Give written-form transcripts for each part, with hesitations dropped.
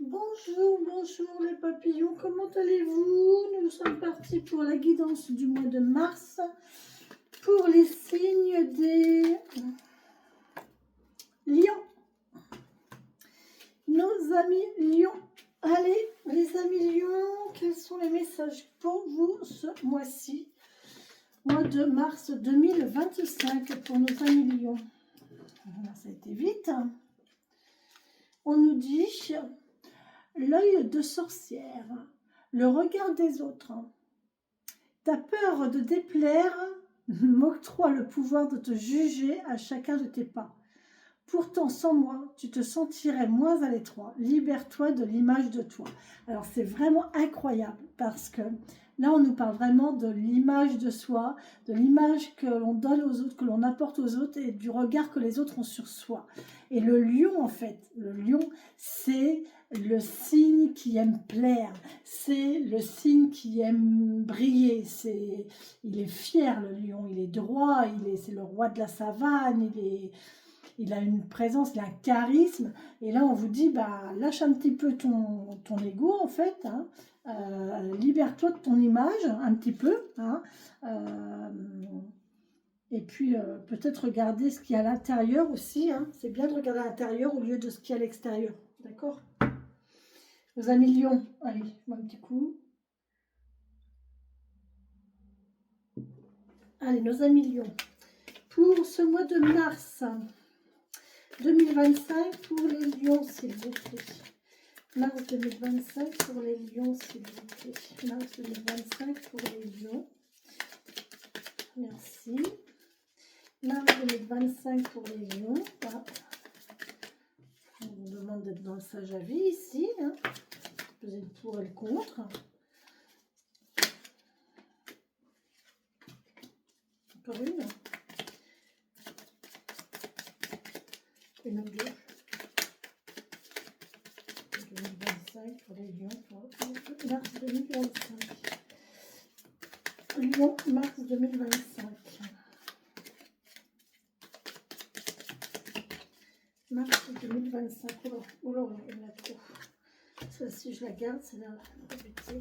Bonjour, bonjour les papillons, comment allez-vous? Nous sommes partis pour la guidance du mois de mars pour les signes des lions. Nos amis lions. Allez, les amis lions, quels sont les messages pour vous ce mois-ci? Mois de mars 2025 pour nos amis lions. Ça a été vite. On nous dit... L'œil de sorcière, le regard des autres. Ta peur de déplaire m'octroie le pouvoir de te juger à chacun de tes pas. Pourtant, sans moi, tu te sentirais moins à l'étroit. Libère-toi de l'image de toi. Alors, c'est vraiment incroyable parce que là, on nous parle vraiment de l'image de soi, de l'image que l'on donne aux autres, que l'on apporte aux autres et du regard que les autres ont sur soi. Et le lion, en fait, le lion, c'est le signe qui aime plaire, c'est le signe qui aime briller, il est fier le lion, il est droit, c'est le roi de la savane, il a une présence, il a un charisme, et là on vous dit, bah, lâche un petit peu ton ego en fait, hein, libère-toi de ton image un petit peu, hein, et puis peut-être regarder ce qu'il y a à l'intérieur aussi, hein. C'est bien de regarder à l'intérieur au lieu de ce qu'il y a à l'extérieur, d'accord? Nos amis lions, allez, un petit coup. Allez, nos amis lions. Pour ce mois de mars 2025, pour les lions, s'il vous plaît. Mars 2025 pour les lions, s'il vous plaît. Mars 2025 pour les lions. Merci. Mars 2025 pour les lions. Voilà. On vous demande d'être dans le sage avis ici. Hein. Peser le pour et le contre. Encore une. Une deux. 2025 pour les lions. Mars 2025. Lion, mars 2025. Mars 2025. Oh là, il y en a trop. Ça, si je la garde, c'est la vérité.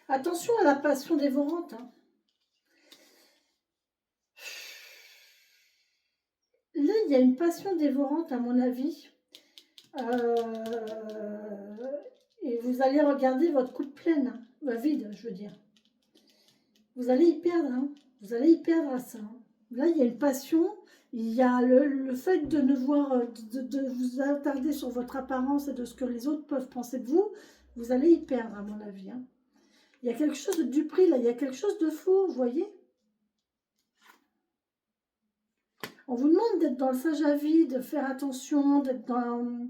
Attention à la passion dévorante. Hein. Là, il y a une passion dévorante, à mon avis. Et vous allez regarder votre coupe pleine. Hein. Vide, je veux dire. Vous allez y perdre. Hein. Vous allez y perdre à ça. Hein. Là, il y a une passion. Il y a le fait de ne voir, de vous attarder sur votre apparence et de ce que les autres peuvent penser de vous. Vous allez y perdre, à mon avis. Hein. Il y a quelque chose de dupri, là. Il y a quelque chose de faux, vous voyez? On vous demande d'être dans le sage à vie, de faire attention, d'être dans...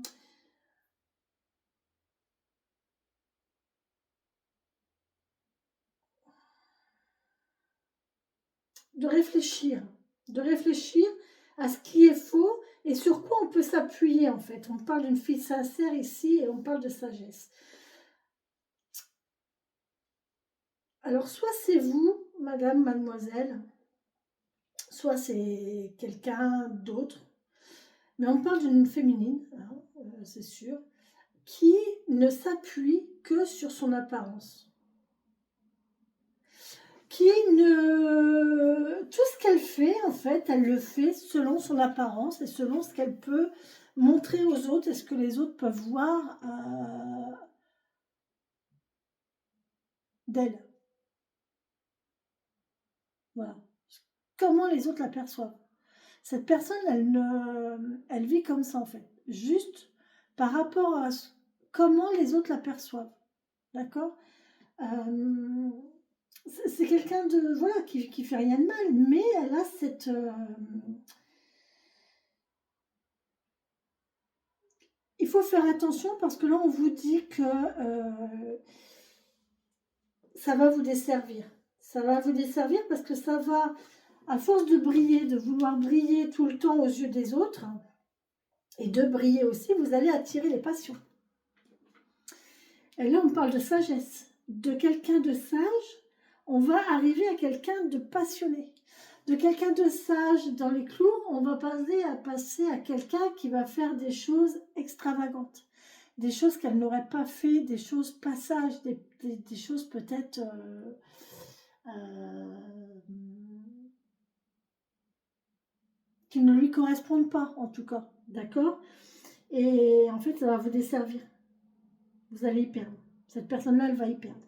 de réfléchir à ce qui est faux et sur quoi on peut s'appuyer en fait. On parle d'une fille sincère ici et on parle de sagesse. Alors soit c'est vous, madame, mademoiselle, soit c'est quelqu'un d'autre, mais on parle d'une féminine, hein, c'est sûr, qui ne s'appuie que sur son apparence. Qui ne... Tout ce qu'elle fait, en fait, elle le fait selon son apparence et selon ce qu'elle peut montrer aux autres et ce que les autres peuvent voir d'elle. Voilà. Comment les autres l'aperçoivent. Cette personne, elle vit comme ça, en fait. Juste par rapport à comment les autres l'aperçoivent. D'accord? C'est quelqu'un de voilà qui fait rien de mal, mais elle a cette il faut faire attention parce que là on vous dit que ça va vous desservir. Ça va vous desservir parce que ça va À force de briller, de vouloir briller tout le temps aux yeux des autres, et de briller aussi, vous allez attirer les passions. Et là, on parle de sagesse. De quelqu'un de sage, on va arriver à quelqu'un de passionné. De quelqu'un de sage dans les clous, on va passer à quelqu'un qui va faire des choses extravagantes. Des choses qu'elle n'aurait pas fait, des choses passages, des choses peut-être qui ne lui correspondent pas, en tout cas. D'accord? Et en fait, ça va vous desservir. Vous allez y perdre. Cette personne-là, elle va y perdre.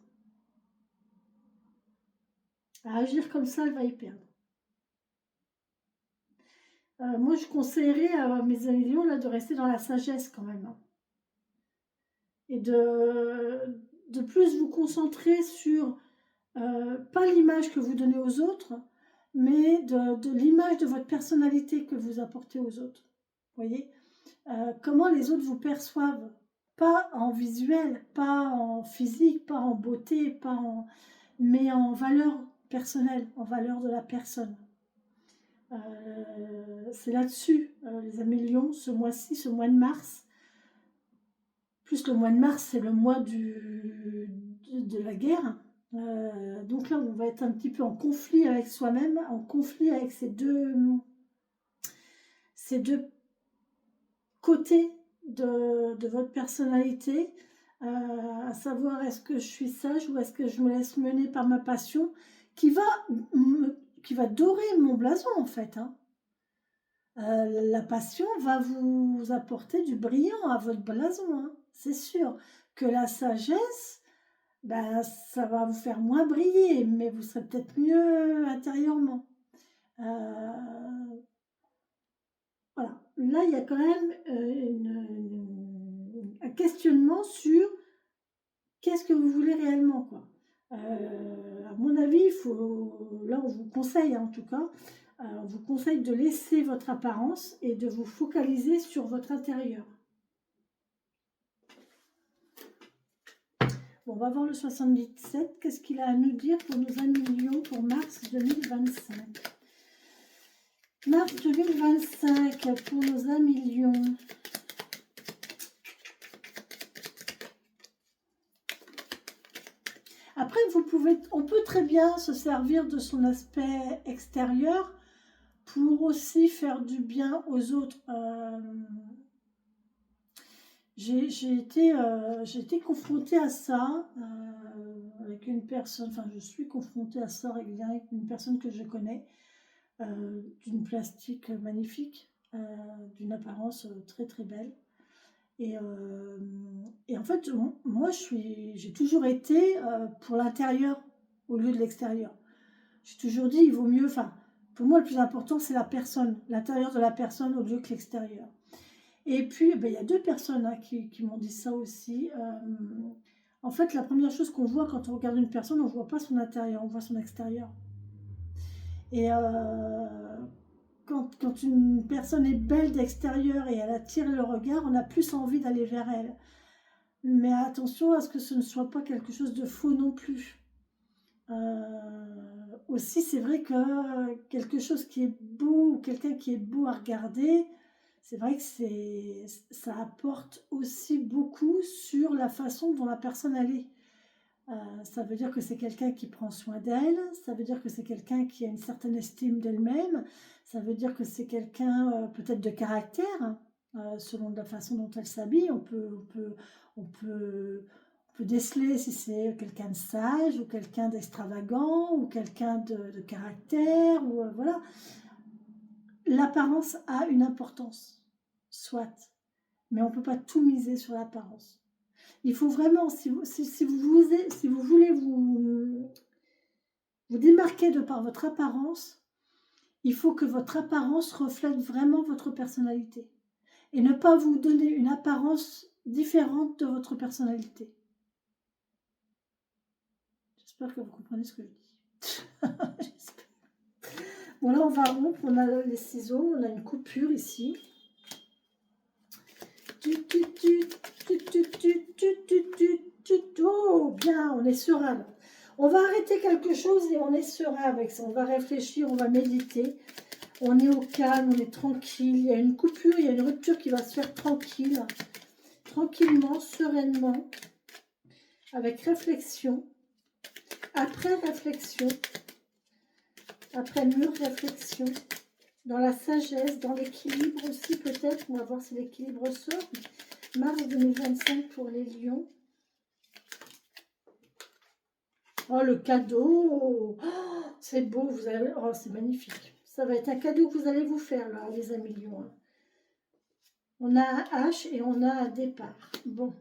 À agir comme ça, elle va y perdre. Moi, je conseillerais à mes amis lions là, de rester dans la sagesse quand même. Hein. Et de plus vous concentrer sur, pas l'image que vous donnez aux autres, mais de l'image de votre personnalité que vous apportez aux autres. Vous voyez comment les autres vous perçoivent. Pas en visuel, pas en physique, pas en beauté, mais en valeur personnelle, en valeur de la personne. C'est là-dessus, les amis lions, ce mois-ci, ce mois de mars. Plus le mois de mars, c'est le mois de la guerre. Donc là, on va être un petit peu en conflit avec soi-même, en conflit avec ces deux côtés de votre personnalité, à savoir est-ce que je suis sage ou est-ce que je me laisse mener par ma passion qui va dorer mon blason en fait. Hein. La passion va vous apporter du brillant à votre blason. Hein. C'est sûr que la sagesse, ben, ça va vous faire moins briller, mais vous serez peut-être mieux intérieurement. Voilà. Là, il y a quand même un questionnement sur qu'est-ce que vous voulez réellement, quoi. À mon avis, là, on vous conseille, en tout cas, on vous conseille de laisser votre apparence et de vous focaliser sur votre intérieur. Bon, on va voir le 77. Qu'est-ce qu'il a à nous dire pour nos amis lions pour mars 2025 ? Mars 2025 pour nos amis lions. Après, on peut très bien se servir de son aspect extérieur pour aussi faire du bien aux autres. J'ai été confrontée à ça avec une personne, enfin je suis confrontée à ça régulièrement avec une personne que je connais, d'une plastique magnifique, d'une apparence très très belle. Et en fait, moi j'ai toujours été pour l'intérieur au lieu de l'extérieur. J'ai toujours dit, il vaut mieux, enfin, pour moi le plus important c'est la personne, l'intérieur de la personne au lieu que l'extérieur. Et puis, ben, il y a deux personnes hein, qui m'ont dit ça aussi. En fait, la première chose qu'on voit quand on regarde une personne, on ne voit pas son intérieur, on voit son extérieur. Et quand une personne est belle d'extérieur et elle attire le regard, on a plus envie d'aller vers elle. Mais attention à ce que ce ne soit pas quelque chose de faux non plus. Aussi, c'est vrai que quelque chose qui est beau, ou quelqu'un qui est beau à regarder, c'est vrai que ça apporte aussi beaucoup sur la façon dont la personne elle est. Ça veut dire que c'est quelqu'un qui prend soin d'elle, ça veut dire que c'est quelqu'un qui a une certaine estime d'elle-même, ça veut dire que c'est quelqu'un peut-être de caractère, selon la façon dont elle s'habille. On peut déceler si c'est quelqu'un de sage ou quelqu'un d'extravagant ou quelqu'un de caractère. Ou, voilà. L'apparence a une importance, soit, mais on ne peut pas tout miser sur l'apparence. Il faut vraiment, si vous voulez vous démarquer de par votre apparence, il faut que votre apparence reflète vraiment votre personnalité et ne pas vous donner une apparence différente de votre personnalité. J'espère que vous comprenez ce que je dis. Bon, là, on va rompre, on a les ciseaux, on a une coupure ici. Oh, bien, on est serein. On va arrêter quelque chose et on est serein avec ça. On va réfléchir, on va méditer. On est au calme, on est tranquille. Il y a une coupure, il y a une rupture qui va se faire tranquille. Tranquillement, sereinement, avec réflexion. Après réflexion, après mûre réflexion, dans la sagesse, dans l'équilibre aussi peut-être. On va voir si l'équilibre sort. Mars 2025 pour les lions. Oh, le cadeau! Oh, c'est beau, vous allez... Oh, c'est magnifique. Ça va être un cadeau que vous allez vous faire, là, les amis lions. On a un H et on a un départ. Bon,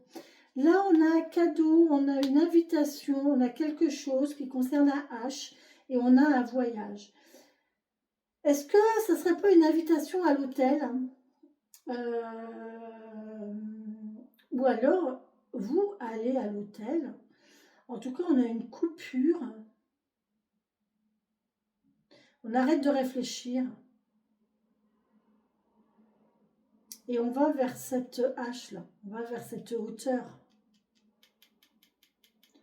là, on a un cadeau, on a une invitation, on a quelque chose qui concerne un H et on a un voyage. Est-ce que ça ne serait pas une invitation à l'hôtel? Ou alors, vous allez à l'hôtel. En tout cas, on a une coupure. On arrête de réfléchir. Et on va vers cette H-là. On va vers cette hauteur.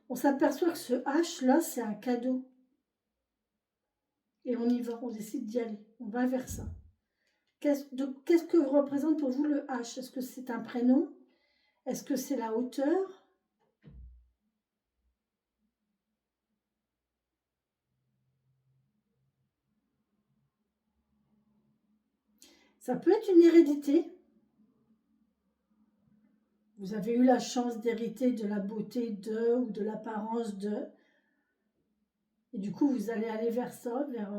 On s'aperçoit que ce H-là, c'est un cadeau. Et on y va, on décide d'y aller. On va vers ça. Qu'est-ce que représente pour vous le H? Est-ce que c'est un prénom? Est-ce que c'est la hauteur? Ça peut être une hérédité. Vous avez eu la chance d'hériter de la beauté de ou de l'apparence de. Et du coup, vous allez aller vers ça, vers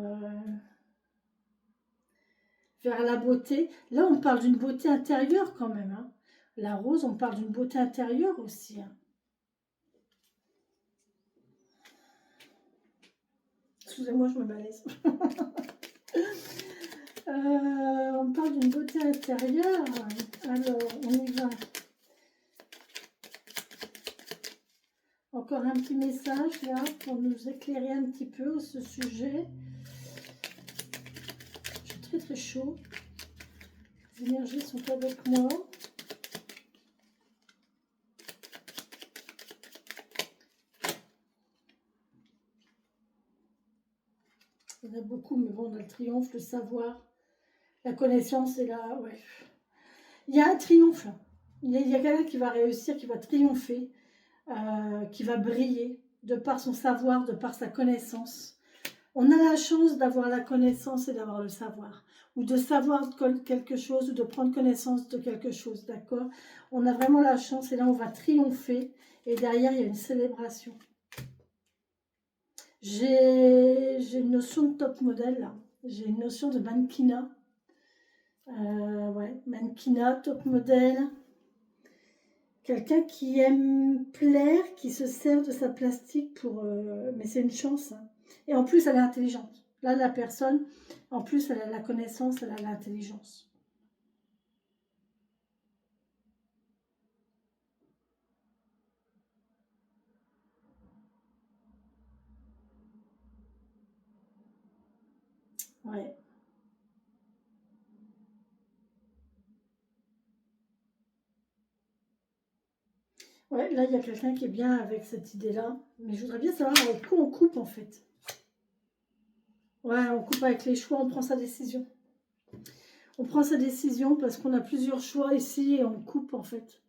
la beauté. Là, on parle d'une beauté intérieure quand même. Hein. La rose, on parle d'une beauté intérieure aussi. Hein. Excusez-moi, je me malaise. On parle d'une beauté intérieure. Alors, on y va. Encore un petit message là pour nous éclairer un petit peu ce sujet. Je suis très très chaud. Les énergies sont avec moi. Il y en a beaucoup, mais bon, on a le triomphe, le savoir, la connaissance est là. Ouais. Il y a un triomphe. Il y a quelqu'un qui va réussir, qui va triompher, qui va briller de par son savoir, de par sa connaissance. On a la chance d'avoir la connaissance et d'avoir le savoir, ou de savoir quelque chose, ou de prendre connaissance de quelque chose, d'accord? On a vraiment la chance et là on va triompher et derrière il y a une célébration. J'ai une notion de top modèle là, j'ai une notion de mannequinat. Ouais, mannequinat, top modèle. Quelqu'un qui aime plaire, qui se sert de sa plastique pour... mais c'est une chance. Hein. Et en plus, elle est intelligente. Là, la personne, en plus, elle a la connaissance, elle a l'intelligence. Ouais. Ouais, là, il y a quelqu'un qui est bien avec cette idée-là. Mais je voudrais bien savoir avec quoi on coupe, en fait. Ouais, on coupe avec les choix, on prend sa décision. On prend sa décision parce qu'on a plusieurs choix ici et on coupe, en fait.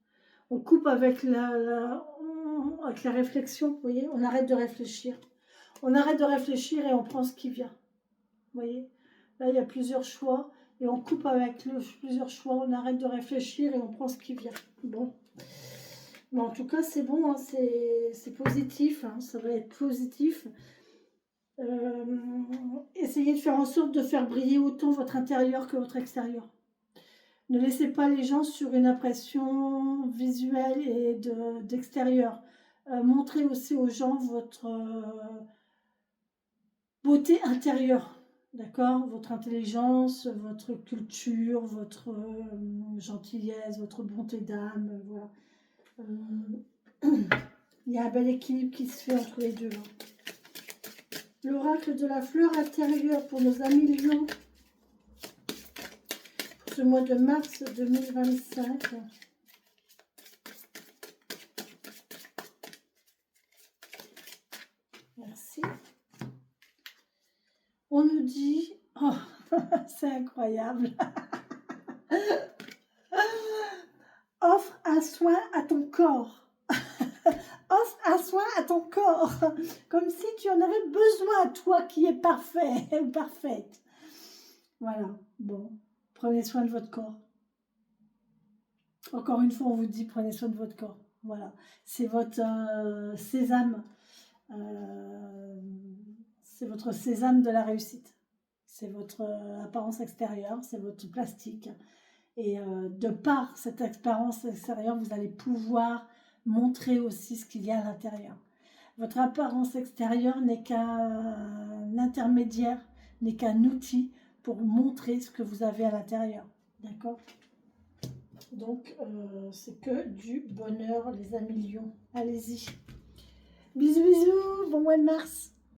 On coupe avec avec la réflexion, vous voyez. On arrête de réfléchir. On arrête de réfléchir et on prend ce qui vient. Vous voyez. Là, il y a plusieurs choix et on coupe avec plusieurs choix. On arrête de réfléchir et on prend ce qui vient. Bon. Mais en tout cas, c'est bon, hein, c'est positif, hein, ça va être positif. Essayez de faire en sorte de faire briller autant votre intérieur que votre extérieur. Ne laissez pas les gens sur une impression visuelle et d'extérieur. Montrez aussi aux gens votre beauté intérieure, d'accord? Votre intelligence, votre culture, votre gentillesse, votre bonté d'âme, voilà. Il y a un bel équilibre qui se fait entre les deux. L'oracle de la fleur intérieure pour nos amis lions pour ce mois de mars 2025. C'est incroyable. Offre un soin à ton corps. Offre un soin à ton corps. Comme si tu en avais besoin, toi qui es parfait ou parfaite. Voilà. Bon, prenez soin de votre corps. Encore une fois, on vous dit, prenez soin de votre corps. Voilà. C'est votre sésame. C'est votre sésame de la réussite. C'est votre apparence extérieure, c'est votre plastique. Et de par cette apparence extérieure, vous allez pouvoir montrer aussi ce qu'il y a à l'intérieur. Votre apparence extérieure n'est qu'un intermédiaire, n'est qu'un outil pour montrer ce que vous avez à l'intérieur. D'accord? Donc, c'est que du bonheur, les amis lions. Allez-y. Bisous, bisous. Bon mois de mars.